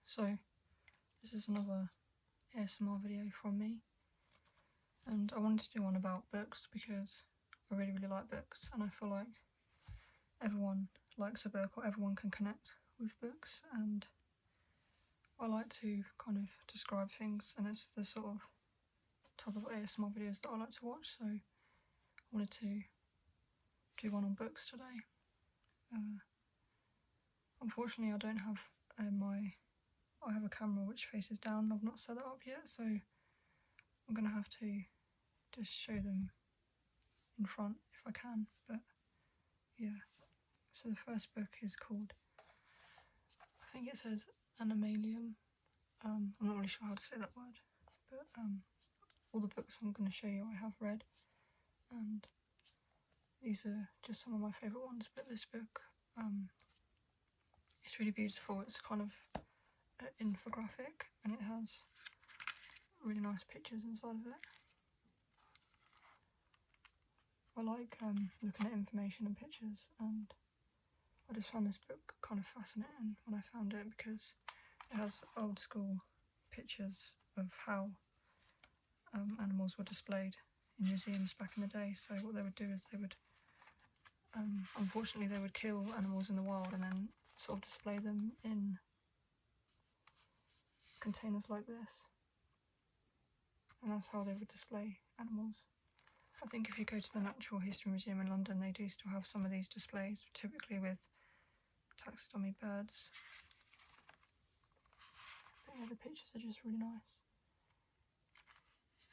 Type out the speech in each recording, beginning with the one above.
So this is another ASMR video from me, and I wanted to do one about books because I really like books, and I feel like everyone likes a book, or everyone can connect with books, and I like to kind of describe things, and it's the sort of type of ASMR videos that I like to watch, so I wanted to do one on books today. Unfortunately I don't have I have a camera which faces down. I've not set that up yet, so I'm going to have to just show them in front if I can, but yeah. So the first book is called, I think it says Animalium. I'm not really sure how to say that word, but all the books I'm going to show you I have read, and these are just some of my favourite ones. But this book, it's really beautiful. It's kind of an infographic, and it has really nice pictures inside of it. I like looking at information and pictures, and I just found this book kind of fascinating when I found it because it has old school pictures of how animals were displayed in museums back in the day. So what they would do is they would, unfortunately they would kill animals in the wild and then sort of display them in containers like this, and that's how they would display animals. I think if you go to the Natural History Museum in London, they do still have some of these displays, typically with taxidermy birds. But yeah, the pictures are just really nice,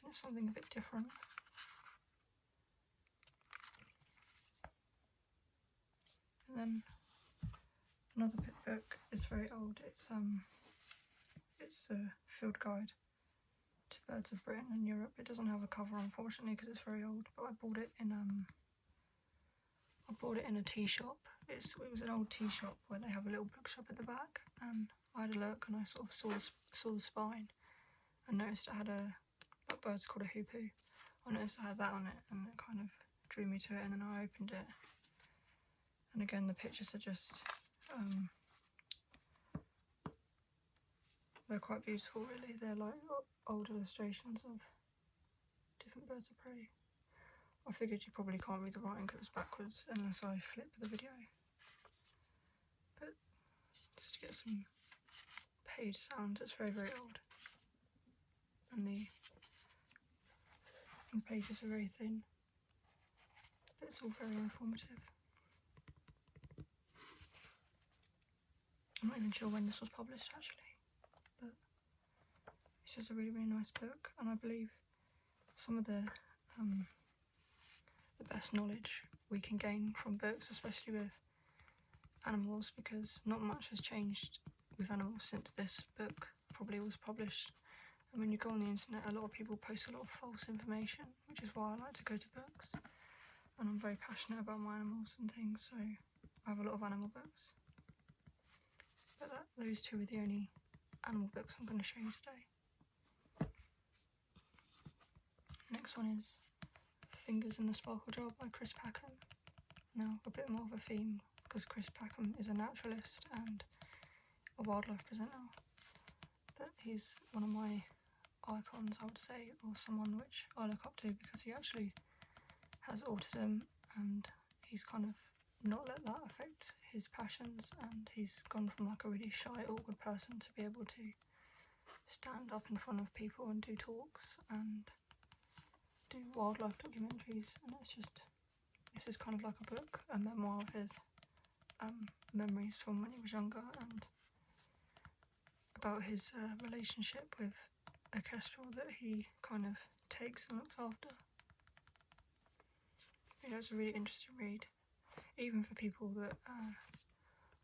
and it's something a bit different. And then another book is very old. It's a field guide to birds of Britain and Europe. It doesn't have a cover, unfortunately, because it's very old. But I bought it in a tea shop. It was an old tea shop where they have a little bookshop at the back, and I had a look and I sort of saw the spine and noticed it had that bird's called a hoopoo. I noticed it had that on it, and it kind of drew me to it, and then I opened it. And again, the pictures are just they're quite beautiful, really. They're like old illustrations of different birds of prey. I figured you probably can't read the writing because it's backwards unless I flip the video. But just to get some page sounds, it's very old. And the pages are very thin. But it's all very informative. I'm not even sure when this was published actually. But this is a really nice book, and I believe some of the best knowledge we can gain from books, especially with animals, because not much has changed with animals since this book probably was published. And when you go on the internet, a lot of people post a lot of false information, which is why I like to go to books. And I'm very passionate about my animals and things, so I have a lot of animal books. But those two are the only animal books I'm going to show you today. Next one is Fingers in the Sparkle Jar by Chris Packham. Now, a bit more of a theme, because Chris Packham is a naturalist and a wildlife presenter. But he's one of my icons, I would say, or someone which I look up to, because he actually has autism, and he's kind of not let that affect his passions, and he's gone from like a really shy, awkward person to be able to stand up in front of people and do talks and do wildlife documentaries. And this is kind of like a book, a memoir of his memories from when he was younger, and about his relationship with a kestrel that he kind of takes and looks after. You know, it's a really interesting read, even for people that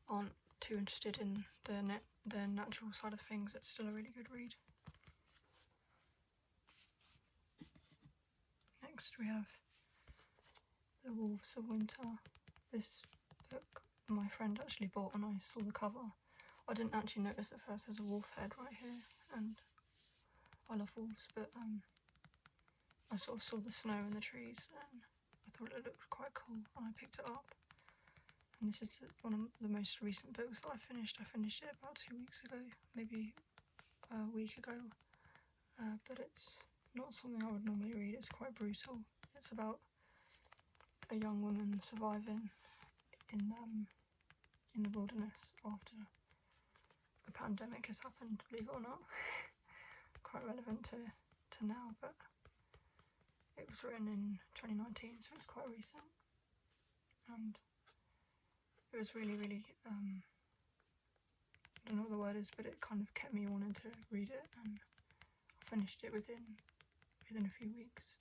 aren't too interested in the natural side of things. It's still a really good read. Next we have The Wolves of Winter. This book my friend actually bought, and I saw the cover. I didn't actually notice at first there's a wolf head right here, and I love wolves, but I sort of saw the snow and the trees, and I thought it looked quite cool, and I picked it up. and this is one of the most recent books that I finished. I finished it about 2 weeks ago, maybe a week ago, but it's not something I would normally read. It's quite brutal. It's about a young woman surviving in the wilderness after a pandemic has happened, believe it or not. Quite relevant to now, but it was written in 2019, so it's quite recent, and it was really, really, I don't know what the word is, but it kind of kept me wanting to read it, and I finished it within a few weeks,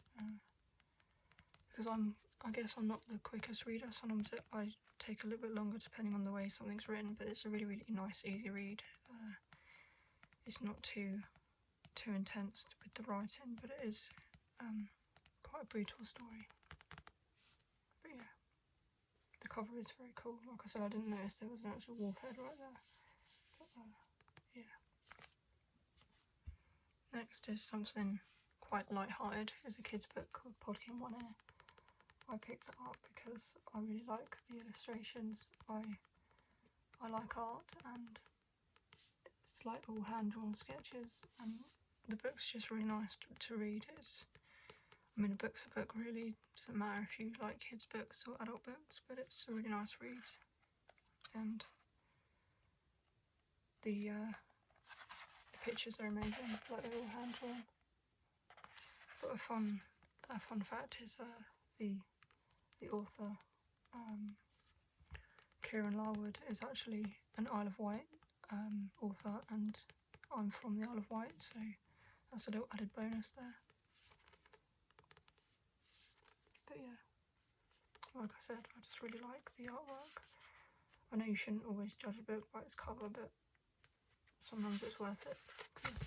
because I guess I'm not the quickest reader. Sometimes I take a little bit longer depending on the way something's written, but it's a really, really nice, easy read. It's not too intense with the writing, but it is quite a brutal story. But yeah, the cover is very cool. Like I said, I didn't notice there was an actual wolf head right there. But yeah. Next is something quite light-hearted. It's a kid's book called Podkin One Hair. I picked it up because I really like the illustrations. I like art, and it's like all hand-drawn sketches, and the book's just really nice to read. I mean, a book's a book, really. Doesn't matter if you like kids' books or adult books, but it's a really nice read. And the pictures are amazing, like they're all hand drawn. But a fun fact is the author, Kieran Larwood, is actually an Isle of Wight author, and I'm from the Isle of Wight, so that's a little added bonus there. But yeah, like I said, I just really like the artwork. I know you shouldn't always judge a book by its cover, but sometimes it's worth it, because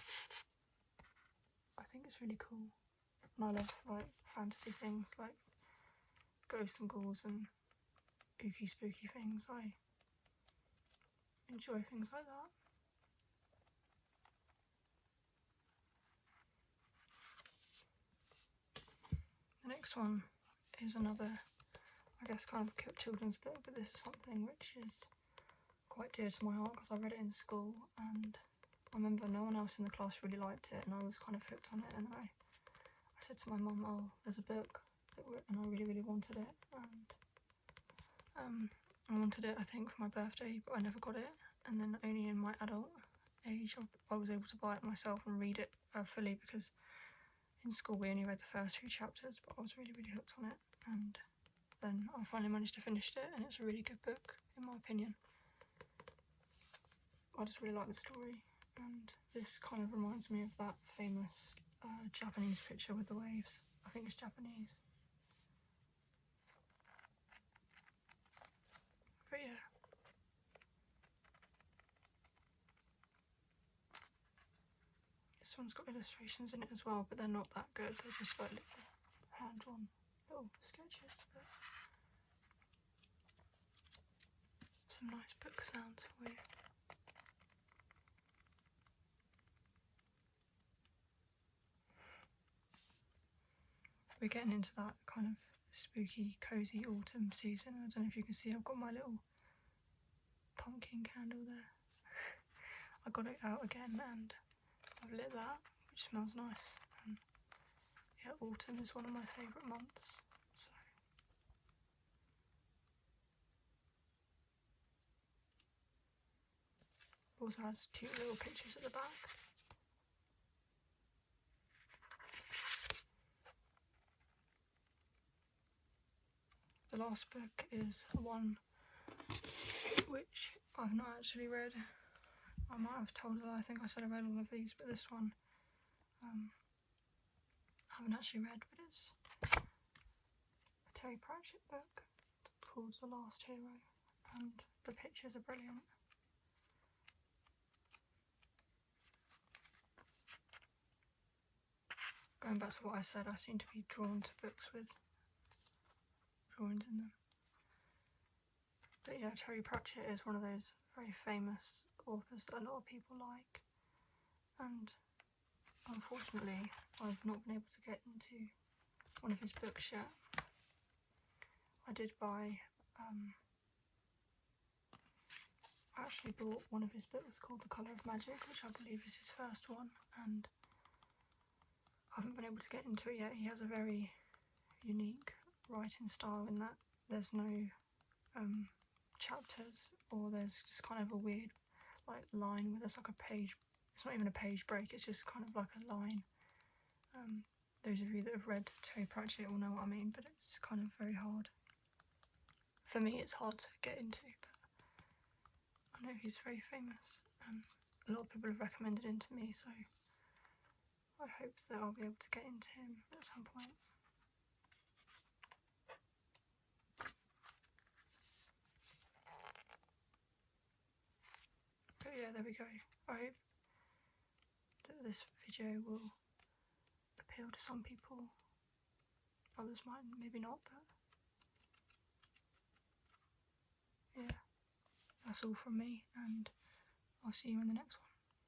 I think it's really cool. And I love like fantasy things like ghosts and ghouls and ooky spooky things. I enjoy things like that. The next one is another, I guess, kind of children's book, but this is something which is quite dear to my heart because I read it in school, and I remember no one else in the class really liked it, and I was kind of hooked on it, and I said to my mum, oh, there's a book, and I really, really wanted it, and I wanted it, I think, for my birthday, but I never got it, and then only in my adult age I was able to buy it myself and read it fully, because in school we only read the first few chapters, but I was really, really hooked on it, and then I finally managed to finish it, and it's a really good book, in my opinion. I just really like the story, and this kind of reminds me of that famous Japanese picture with the waves. I think it's Japanese. But yeah. This one's got illustrations in it as well, but they're not that good. They're just like little hand-drawn little sketches. But some nice book sounds for you. We're getting into that kind of spooky, cozy autumn season. I don't know if you can see, I've got my little pumpkin candle there. I got it out again and I've lit that, which smells nice. And yeah, autumn is one of my favourite months. So also has cute little pictures at the back. The last book is one which I've not actually read. I might have told her, I think I said I read all of these, but this one I haven't actually read, but it's a Terry Pratchett book called The Last Hero, and the pictures are brilliant. Going back to what I said, I seem to be drawn to books with drawings in them. But yeah, Terry Pratchett is one of those very famous authors that a lot of people like, and unfortunately I've not been able to get into one of his books yet. I did buy I actually bought one of his books called The Colour of Magic, which I believe is his first one, and I haven't been able to get into it yet. He has a very unique writing style in that there's no chapters, or there's just kind of a weird like line where there's like a page. It's not even a page break, it's just kind of like a line. Those of you that have read Terry Pratchett will know what I mean, but it's kind of very hard. For me it's hard to get into, but I know he's very famous and a lot of people have recommended him to me, so I hope that I'll be able to get into him at some point. But yeah, there we go. I hope that this video will appeal to some people. Others might, maybe not, but yeah, that's all from me, and I'll see you in the next one.